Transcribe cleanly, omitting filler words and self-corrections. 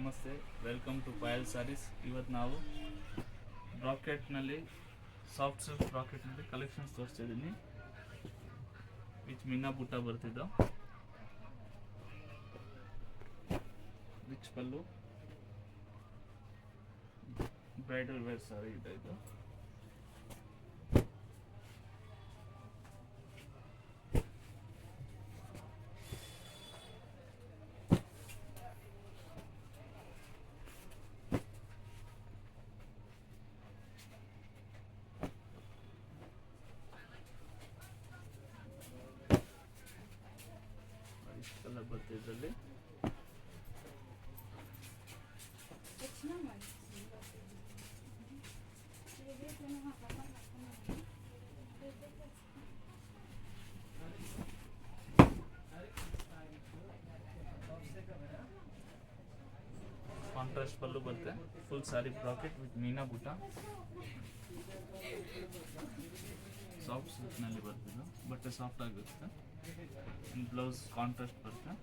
ನಮಸ್ತೆ, welcome to Payal saris. ಇವತ್ತು ನಾವು ಬ್ರಾಕೆಟ್ನಲ್ಲಿ ಸಾಫ್ಟ್ ಸಿಲ್ಕ್ ಬ್ರಾಕೆಟ್ನಲ್ಲಿ ಕಲೆಕ್ಷನ್ಸ್ ತೋರಿಸ್ತಿದ್ದೀನಿ. ವಿಚ್ ಮೀನಾ ಬುಟ್ಟ ಬರ್ತಿದ್ದು, ರಿಚ್ ಪಲ್ಲು, ಬ್ರೈಡಲ್ ವೇರ್ ಸಾರಿ ಇದೆ ಇದು. ಇಷ್ಟೆಲ್ಲ ಬರ್ತಿದ್ರಲ್ಲಿ ಕಾಂಟ್ರಾಸ್ಟ್ ಪಲ್ಲು ಬರುತ್ತೆ. ಫುಲ್ ಸಾರಿ ಬ್ರಾಕೆಟ್ ವಿತ್ ಮೀನಾ ಬುಟ್ಟ, ಸಾಫ್ಟ್ ಸಿಲ್ಕ್ನಲ್ಲಿ ಬರ್ತಿದ್ದು. ಬಟ್ಟೆ ಸಾಫ್ಟ್ ಆಗಿರುತ್ತೆ. ಬ್ಲೌಸ್ ಕಾಂಟ್ರಾಸ್ಟ್ ಬರುತ್ತೆ.